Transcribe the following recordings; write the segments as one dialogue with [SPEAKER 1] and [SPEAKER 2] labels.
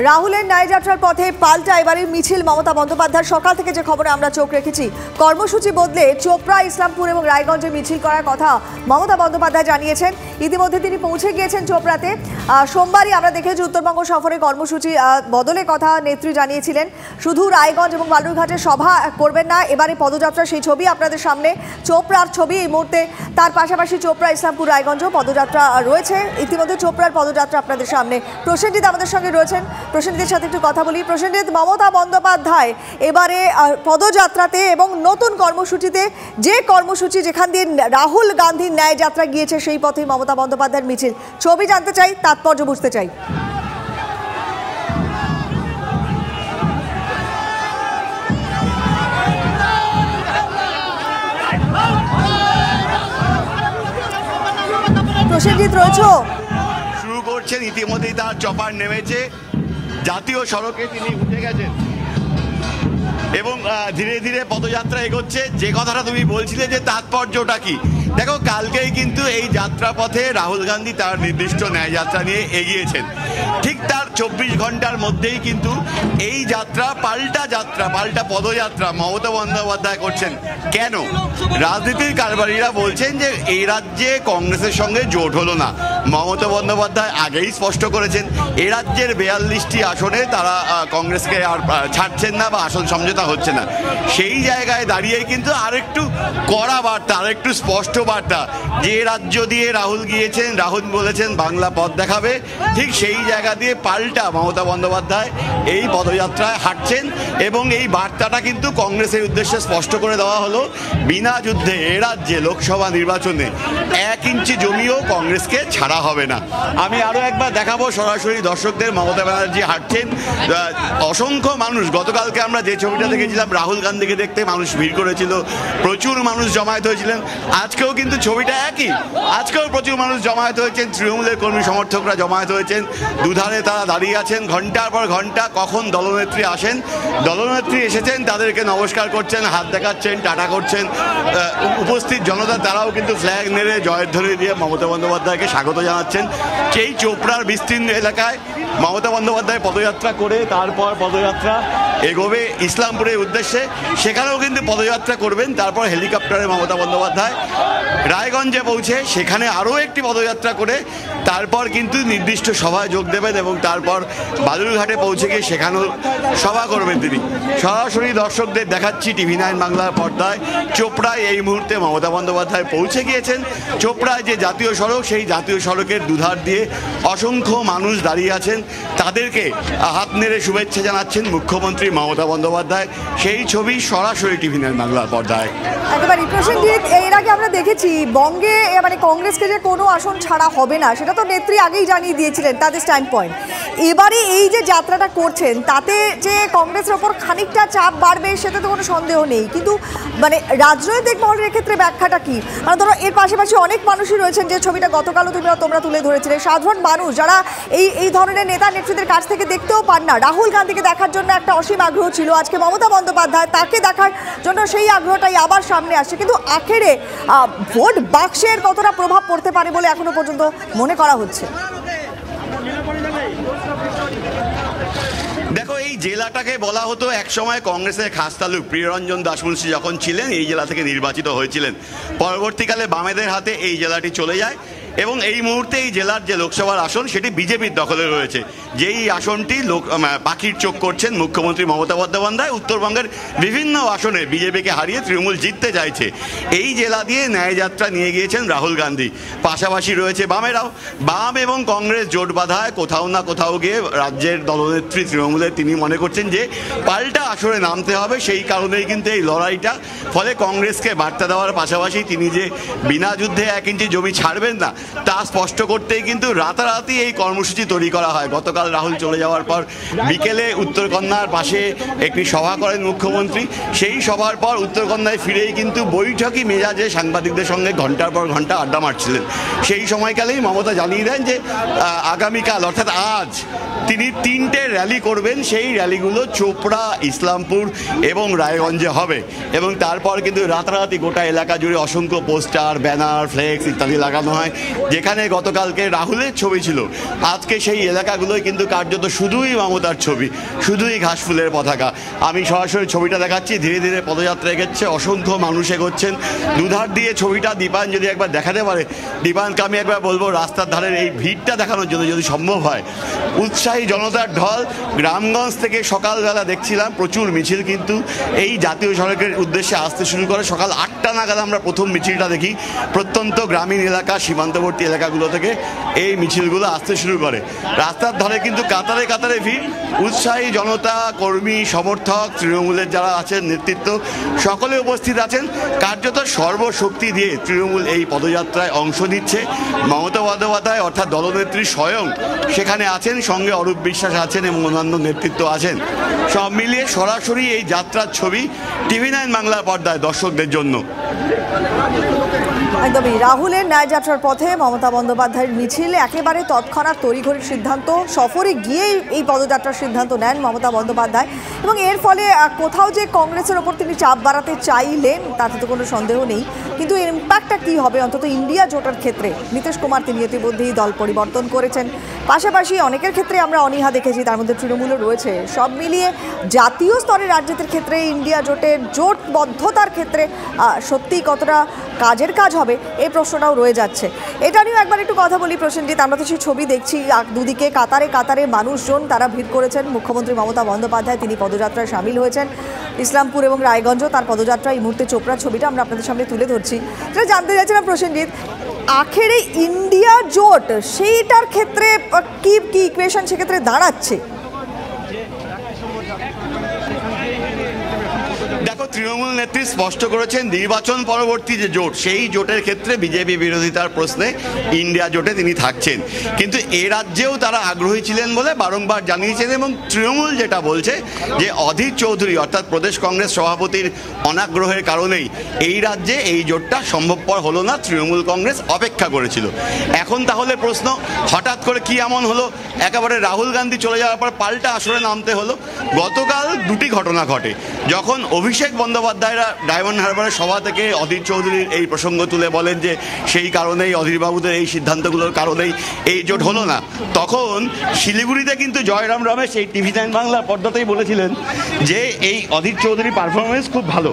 [SPEAKER 1] রাহুলের ন্যায়যাত্রার পথে পাল্টা এবারের মিছিল মমতা বন্দ্যোপাধ্যায়। সকাল থেকে যে খবরে আমরা চোখ রেখেছি, কর্মসূচি বদলে চোপড়া, ইসলামপুর এবং রায়গঞ্জে মিছিল করার কথা মমতা বন্দ্যোপাধ্যায় জানিয়েছেন। ইতিমধ্যে তিনি পৌঁছে গিয়েছেন চোপড়াতে। সোমবারই আমরা দেখেছি উত্তরবঙ্গ সফরে কর্মসূচি বদলের কথা নেত্রী জানিয়েছিলেন। শুধু রায়গঞ্জ এবং বালুরঘাটে সভা করবেন না, এবারে পদযাত্রা, সেই ছবি আপনাদের সামনে। চোপড়ার ছবি এই মুহূর্তে, তার পাশাপাশি চোপড়া, ইসলামপুর, রায়গঞ্জও পদযাত্রা রয়েছে। ইতিমধ্যে চোপড়ার পদযাত্রা আপনাদের সামনে। প্রসেনজিৎ আমাদের সঙ্গে রয়েছেন, প্রসেনজিতের সাথে একটু কথা বলি। প্রসেনজিৎ, মমতা বন্দ্যোপাধ্যায় এবারে পদযাত্রাতে এবং নতুন কর্মসূচিতে, যে কর্মসূচি যেখান দিয়ে রাহুল গান্ধীর ন্যায় যাত্রা গিয়েছে সেই পথেই মমতা বন্দ্যোপাধ্যায়ের মিছিল। ছবি জানতে চাই, তাৎপর্য বুঝতে চাই। প্রসেনজিৎ রয়েছে,
[SPEAKER 2] শুরু করছেন, ইতিমধ্যেই তার চপার নেমেছে, জাতীয় সড়কে তিনি উঠে গেছেন এবং ধীরে ধীরে পদযাত্রা এগোচ্ছে। যে কথাটা তুমি বলছিলে যে তাৎপর্যটা কি, দেখো কালকেই কিন্তু এই যাত্রাপথে রাহুল গান্ধী তার নির্দিষ্ট ন্যায় যাত্রা নিয়ে এগিয়েছেন। ঠিক তার 24 ঘন্টার মধ্যেই কিন্তু এই যাত্রা, পাল্টা পদযাত্রা মমতা বন্দ্যোপাধ্যায় করছেন। কেন? রাজনীতির কারবারিরা বলছেন যে এই রাজ্যে কংগ্রেসের সঙ্গে জোট হলো না। মমতা বন্দ্যোপাধ্যায় আগেই স্পষ্ট করেছেন এই রাজ্যের 42টি আসনে তারা কংগ্রেসকে আর ছাড়ছেন না বা আসন সমঝোতা হচ্ছে না। সেই জায়গায় দাঁড়িয়ে কিন্তু আরেকটু কড়া বার্তা, আরেকটু স্পষ্ট বার্তা, যে রাজ্য দিয়ে রাহুল গিয়েছেন, রাহুল বলেছেন বাংলা পথ দেখাবে, ঠিক সেই জায়গা দিয়ে পাল্টা মমতা বন্দ্যোপাধ্যায় এই পদযাত্রায় হাঁটছেন। এবং এই বার্তাটা কিন্তু কংগ্রেসের উদ্দেশ্যে স্পষ্ট করে দেওয়া হলো, বিনা যুদ্ধে এ রাজ্যে লোকসভা নির্বাচনে 1 ইঞ্চি জমিও কংগ্রেসকে ছাড়া হবে না। আমি আরও একবার দেখাবো সরাসরি দর্শকদের, মমতা ব্যানার্জি হাঁটছেন। অসংখ্য মানুষ, গতকালকে আমরা যে ছবিটা দেখেছিলাম রাহুল গান্ধীকে দেখতে মানুষ ভিড় করেছিল, প্রচুর মানুষ জমায়েত হয়েছিলেন। আজকেও কিন্তু ছবিটা একই, আজকেও প্রচুর মানুষ জমায়েত হয়েছেন, তৃণমূলের কর্মী সমর্থকরা জমায়েত হয়েছেন। দুধারে তারা দাঁড়িয়ে আছেন ঘন্টার পর ঘন্টা, কখন দলনেত্রী আসেন। দলনেত্রী এসেছেন, তাদেরকে নমস্কার করছেন, হাত দেখাচ্ছেন, টাটা করছেন। উপস্থিত জনতা তারাও কিন্তু ফ্ল্যাগ নেড়ে জয়ধ্বনি দিয়ে মমতা বন্দ্যোপাধ্যায়কে স্বাগত জানাচ্ছেন। সেই চোপড়ার বিস্তীর্ণ এলাকায় মমতা বন্দ্যোপাধ্যায় পদযাত্রা করে তারপর পদযাত্রা এগোবে ইসলামপুরের উদ্দেশ্যে, সেখানেও কিন্তু পদযাত্রা করবেন। তারপর হেলিকপ্টারে মমতা বন্দ্যোপাধ্যায় রায়গঞ্জে পৌঁছে সেখানে আরও একটি পদযাত্রা করে তারপর কিন্তু নির্দিষ্ট সভায় যোগ দেবেন এবং তারপর বালুরঘাটে পৌঁছে গিয়ে সেখানেও সভা করবেন তিনি। সরাসরি দর্শকদের দেখাচ্ছি TV9 বাংলার পর্দায়, চোপড়ায় এই মুহূর্তে মমতা বন্দ্যোপাধ্যায় পৌঁছে গিয়েছেন। চোপড়ায় যে জাতীয় সড়ক, সেই জাতীয় সড়কের দুধার দিয়ে অসংখ্য মানুষ দাঁড়িয়ে আছেন, তাদেরকে হাত নেড়ে শুভেচ্ছা জানাচ্ছেন মুখ্যমন্ত্রী মমতা বন্দ্যোপাধ্যায়। সেই ছবি সরাসরি TV9 বাংলার পর্দায়।
[SPEAKER 1] একেবারে প্রসেনজিৎ, এর আগে আমরা দেখেছি বঙ্গে মানে কংগ্রেসকে যে কোনো আসন ছাড়া হবে না, সেটা তো নেত্রী আগেই জানিয়ে দিয়েছিলেন তাদের স্ট্যান্ড পয়েন্ট। এবারে এই যে যাত্রাটা করছেন, তাতে যে কংগ্রেসের ওপর খানিকটা চাপ বাড়বে সেটা তো কোনো সন্দেহ নেই, কিন্তু মানে রাজনৈতিক মহলের ক্ষেত্রে ব্যাখ্যাটা কি? মানে ধরো এর পাশাপাশি অনেক মানুষই রয়েছেন, যে ছবিটা গতকালও তোমরা তুলে ধরেছিলে, সাধারণ মানুষ যারা এই ধরনের নেতা নেত্রীদের কাছ থেকে দেখতেও পান না। রাহুল গান্ধীকে দেখার জন্য একটা অসীম আগ্রহ ছিল, আজকে মমতা বন্দ্যোপাধ্যায় তাকে দেখার জন্য সেই আগ্রহটাই আবার সামনে আসছে। কিন্তু আখেরে ভোট বাক্সের কতটা প্রভাব পড়তে পারে বলে এখনো পর্যন্ত মনে করা হচ্ছে?
[SPEAKER 2] দেখো, এই জেলাটাকে বলা হতো একসময় কংগ্রেসের খাসতালুক। প্রিয়রঞ্জন দাসমুন্সি যখন ছিলেন এই জেলা থেকে নির্বাচিত হয়েছিলেন, পরবর্তীকালে বামেদের হাতে এই জেলাটি চলে যায় এবং এই মুহূর্তে এই জেলার যে লোকসভার আসন সেটি বিজেপির দখলে রয়েছে। যেই আসনটি পাখির চোখ করছেন মুখ্যমন্ত্রী মমতা বন্দ্যোপাধ্যায়, উত্তরবঙ্গের বিভিন্ন আসনে বিজেপিকে হারিয়ে তৃণমূল জিততে চাইছে। এই জেলা দিয়ে ন্যায়যাত্রা নিয়ে গিয়েছেন রাহুল গান্ধী। পাশাপাশি রয়েছে বামেরাও। বাম এবং কংগ্রেস জোট বাঁধায় কোথাও না কোথাও গিয়ে রাজ্যের দলনেত্রী তৃণমূলের তিনি মনে করছেন যে পাল্টা আসরে নামতে হবে, সেই কারণেই কিন্তু এই লড়াইটা। ফলে কংগ্রেসকে বার্তা দেওয়ার পাশাপাশি তিনি যে বিনা যুদ্ধে 1 ইঞ্চি জমি ছাড়বেন না তা স্পষ্ট করতেই কিন্তু রাতারাতি এই কর্মসূচি তৈরি করা হয়। গতকাল রাহুল চলে যাওয়ার পর বিকেলে উত্তরকন্যার পাশে একটি সভা করেন মুখ্যমন্ত্রী। সেই সভার পর উত্তরকন্যায় ফিরেই কিন্তু বৈঠকি মেজাজে সাংবাদিকদের সঙ্গে ঘন্টার পর ঘন্টা আড্ডা মারছিলেন। সেই সময়কালেই মমতা জানিয়ে দেন যে আগামীকাল অর্থাৎ আজ তিনি 3টে র্যালি করবেন। সেই র্যালিগুলো চোপড়া, ইসলামপুর এবং রায়গঞ্জে হবে এবং তারপর কিন্তু রাতারাতি গোটা এলাকা জুড়ে অসংখ্য পোস্টার, ব্যানার, ফ্লেক্স ইত্যাদি লাগানো হয়। যেখানে গতকালকে রাহুলের ছবি ছিল, আজকে সেই এলাকাগুলোই কিন্তু কার্যত শুধুই মমতার ছবি, শুধুই ঘাসফুলের পতাকা। আমি সরাসরি ছবিটা দেখাচ্ছি। ধীরে ধীরে পদযাত্রা এগোচ্ছে, অসংখ্য মানুষ এগোচ্ছেন দুধার দিয়ে। ছবিটা দীপান যদি একবার দেখাতে পারে। দীপানকে আমি একবার বলবো রাস্তার ধারের এই ভিড়টা দেখানোর জন্য যদি সম্ভব হয়। উৎসাহী জনতার ঢল। গ্রামগঞ্জ থেকে সকালবেলা দেখছিলাম প্রচুর মিছিল কিন্তু এই জাতীয় সড়কের উদ্দেশ্যে আসতে শুরু করে। সকাল 8টা নাগাদ আমরা প্রথম মিছিলটা দেখি। প্রত্যন্ত গ্রামীণ এলাকা, সীমান্তবর্তী এলাকাগুলো থেকে এই মিছিলগুলো আসতে শুরু করে। রাস্তার ধারে কিন্তু কাতারে কাতারে ভিড়। উৎসাহী জনতা, কর্মী, সমর্থক, তৃণমূলের যারা আছেন নেতৃত্ব সকলে উপস্থিত আছেন। কার্যত সর্বশক্তি দিয়ে তৃণমূল এই পদযাত্রায় অংশ নিচ্ছে। মমতা বন্দ্যোপাধ্যায় অর্থাৎ দলনেত্রী স্বয়ং সেখানে আছেন, সঙ্গে অরূপ বিশ্বাস আছেন এবং অন্যান্য নেতৃত্ব আছেন। সব মিলিয়ে সরাসরি এই যাত্রার ছবি TV9 বাংলার পর্দায় দর্শকদের জন্য।
[SPEAKER 1] একদমই রাহুলের ন্যায় যাত্রার পথে মমতা বন্দ্যোপাধ্যায়ের মিছিল একেবারে তৎক্ষণাৎ তড়িঘড়ির সিদ্ধান্ত। সফরে গিয়েই এই পদযাত্রার সিদ্ধান্ত নেন মমতা বন্দ্যোপাধ্যায় এবং এর ফলে কোথাও যে কংগ্রেসের ওপর তিনি চাপ বাড়াতে চাইলেন তাতে তো কোনো সন্দেহ নেই, কিন্তু এর ইম্প্যাক্টটা কী হবে অন্তত ইন্ডিয়া জোটের ক্ষেত্রে? নীতিশ কুমার তিনি ইতিমধ্যেই দল পরিবর্তন করেছেন। পাশাপাশি অনেকের ক্ষেত্রে আমরা অনীহা দেখেছি, তার মধ্যে তৃণমূলও রয়েছে। সব মিলিয়ে জাতীয় স্তরে রাজ্যের ক্ষেত্রে ইন্ডিয়া জোটের জোটবদ্ধতার ক্ষেত্রে সত্যিই কতটা কাজের কাজ হবে এই প্রশ্নটাও রয়ে যাচ্ছে। এটা নিয়েও একবার একটু কথা বলি প্রসেনজিৎ। আমরা তো সেই ছবি দেখছি, দুদিকে কাতারে কাতারে মানুষজন তারা ভিড় করেছেন। মুখ্যমন্ত্রী মমতা বন্দ্যোপাধ্যায় তিনি পদযাত্রায় সামিল হয়েছেন। ইসলামপুর এবং রায়গঞ্জও তার পদযাত্রা। এই মুহূর্তে চোপড়ার ছবিটা আমরা আপনাদের সামনে তুলে ধরছি। সেটা জানতে চাইছিলাম প্রসেনজিৎ, আখেরে ইন্ডিয়া জোট সেইটার ক্ষেত্রে কি কি ইকুয়েশন সেক্ষেত্রে দাঁড়াচ্ছে?
[SPEAKER 2] দেখো, তৃণমূল নেত্রী স্পষ্ট করেছেন নির্বাচন পরবর্তী যে জোট, সেই জোটের ক্ষেত্রে বিজেপি বিরোধিতার প্রশ্নে ইন্ডিয়া জোটে তিনি থাকছেন। কিন্তু এ রাজ্যেও তারা আগ্রহী ছিলেন বলে বারংবার জানিয়েছেন এবং তৃণমূল যেটা বলছে যে অধীর চৌধুরী অর্থাৎ প্রদেশ কংগ্রেস সভাপতির অনাগ্রহের কারণেই এই রাজ্যে এই জোটটা সম্ভবপর হলো না। তৃণমূল কংগ্রেস অপেক্ষা করেছিল। এখন তাহলে প্রশ্ন, হঠাৎ করে কি এমন হলো একেবারে রাহুল গান্ধী চলে যাওয়ার পর পাল্টা আসরে নামতে হলো? গতকাল দুটি ঘটনা ঘটে। যখন অভিষেক বন্দ্যোপাধ্যায়রা ডায়মন্ড হারবারের সভা থেকে অধীর চৌধুরীর এই প্রসঙ্গ তুলে বলেন যে সেই কারণেই অধীরবাবুদের এই সিদ্ধান্তগুলোর কারণেই এই জোট হলো না, তখন শিলিগুড়িতে কিন্তু জয়রাম রমেশ এই TV9 বাংলার পর্দাতেই বলেছিলেন যে এই অধীর চৌধুরীর পারফরমেন্স খুব ভালো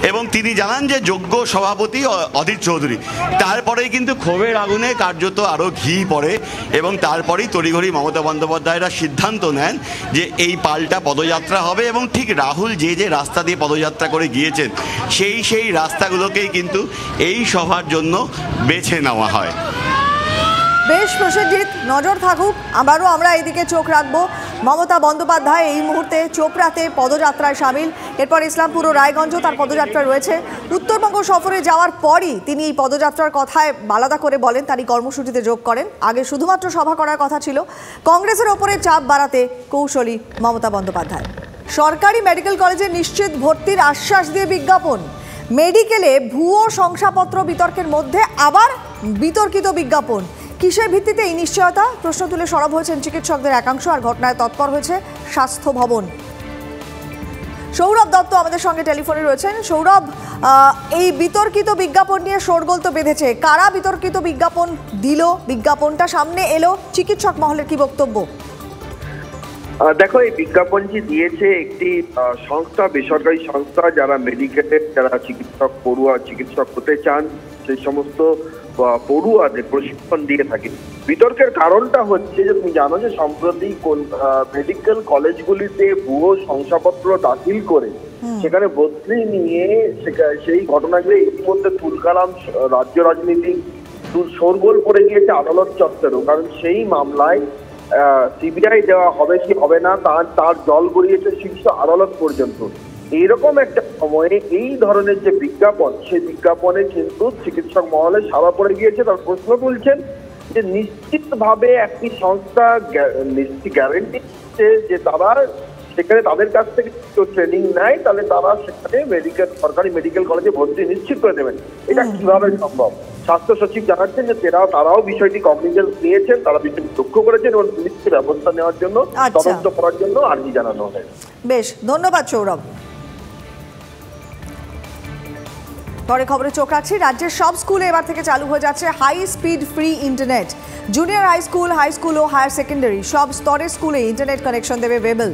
[SPEAKER 2] এবং তিনি জানান যে যোগ্য সভাপতি অধীর চৌধুরী। তারপরেই কিন্তু ক্ষোভের আগুনে কার্যত আরও ঘি পড়ে এবং তারপরেই তড়িঘড়ি মমতা বন্দ্যোপাধ্যায়রা সিদ্ধান্ত নেন যে এই পাল্টা পদযাত্রা হবে এবং ঠিক রাহুল যে যে রাস্তা দিয়ে পদযাত্রা করে গিয়েছেন সেই রাস্তাগুলোকেই কিন্তু এই সভার জন্য বেছে নেওয়া হয়।
[SPEAKER 1] বেশ প্রসেনজিৎ, নজর থাকুক, আমরা এদিকে চোখ রাখবো। মমতা বন্দ্যোপাধ্যায় এই মুহূর্তে চোপড়াতে পদযাত্রায় সামিল। এরপর ইসলামপুর ও রায়গঞ্জও তার পদযাত্রা রয়েছে। উত্তরবঙ্গ সফরে যাওয়ার পরই তিনি এই পদযাত্রার কথায় আলাদা করে বলেন, তারই কর্মসূচিতে যোগ করেন। আগে শুধুমাত্র সভা করার কথা ছিল। কংগ্রেসের ওপরে চাপ বাড়াতে কৌশলী মমতা বন্দ্যোপাধ্যায়। সরকারি মেডিকেল কলেজে নিশ্চিত ভর্তির আশ্বাস দিয়ে বিজ্ঞাপন। মেডিকেলে ভুয়ো শংসাপত্র বিতর্কের মধ্যে আবার বিতর্কিত বিজ্ঞাপন। কিসের ভিত্তিতে এই নিশ্চয়তা? প্রশ্ন তুলে সরব হয়েছেন চিকিৎসকদের একাংশ, আর ঘটনায় তৎপর হয়েছে স্বাস্থ্য ভবন। সৌরভ দত্ত আমাদের সঙ্গে টেলিফোনে রয়েছেন। সৌরভ, এই বিতর্কিত বিজ্ঞাপন নিয়ে শোরগোল তো বেঁধেছে। কারা বিতর্কিত বিজ্ঞাপন দিল? বিজ্ঞাপনটা সামনে এলো, চিকিৎসক মহলের কি বক্তব্য?
[SPEAKER 3] দেখো, এই বিজ্ঞাপনটি দিয়েছে একটি সংস্থা, বেসরকারি সংস্থা, যারা মেডিকেলের যারা পড়ুয়া চিকিৎসক হতে চান সেই সমস্ত পড়ুয়াদের প্রশিক্ষণ দিয়ে থাকে। বিতর্কের কারণটা হচ্ছে যে তুমি জানো যে সম্প্রতি মেডিকেল কলেজগুলিতে ভুয়ো শংসাপত্র দাখিল করে সেখানে বদলি নিয়ে সেই ঘটনাগুলো ইতিমধ্যে তুলকালাম রাজ্য রাজনীতি শোরগোল পড়ে গিয়েছে আদালত চত্বরেও। কারণ সেই মামলায় সিবিআই দেওয়া হবে কি হবে না তার জল গড়িয়েছে শীর্ষ আদালত পর্যন্ত। এইরকম একটা সময়ে এই ধরনের যে বিজ্ঞাপন, সেই বিজ্ঞাপনে কিন্তু চিকিৎসক মহলে সাড়া পড়ে গিয়েছে। তার প্রশ্ন তুলছেন যে নিশ্চিতভাবে একটি সংস্থা গ্যারেন্টি দিচ্ছে যে তারা সেখানে তাদের কাছ থেকে ট্রেনিং নেয়, তাহলে তারা সেখানে সরকারি মেডিকেল কলেজে ভর্তি নিশ্চিত করে দেবেন। এটা কিভাবে সম্ভব? স্বাস্থ্য সচিব জানাচ্ছেন যে তারাও বিষয়টি কগনিজেন্স নিয়েছেন, তারা বিষয়টি লক্ষ্য করেছেন এবং পুলিশকে ব্যবস্থা নেওয়ার জন্য, তদন্ত করার জন্য আর্জি জানানো হয়।
[SPEAKER 1] বেশ, ধন্যবাদ সৌরভ। পরে খবরে চোখ রাখছি। রাজ্যের সব স্কুলে এবার থেকে চালু হয়ে যাচ্ছে high speed free internet. Junior high school ও হায়ার সেকেন্ডারি সব স্তরের স্কুলে ইন্টারনেট কানেকশন দেবে ওয়েবেল।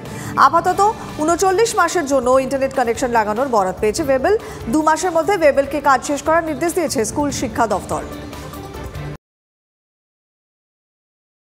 [SPEAKER 1] আপাতত 39 মাসের জন্য ইন্টারনেট কানেকশন লাগানোর বরাত পেয়েছে ওয়েবেল। 2 মাসের মধ্যে ওয়েবেলকে কাজ শেষ করার নির্দেশ দিয়েছে স্কুল শিক্ষা দফতর।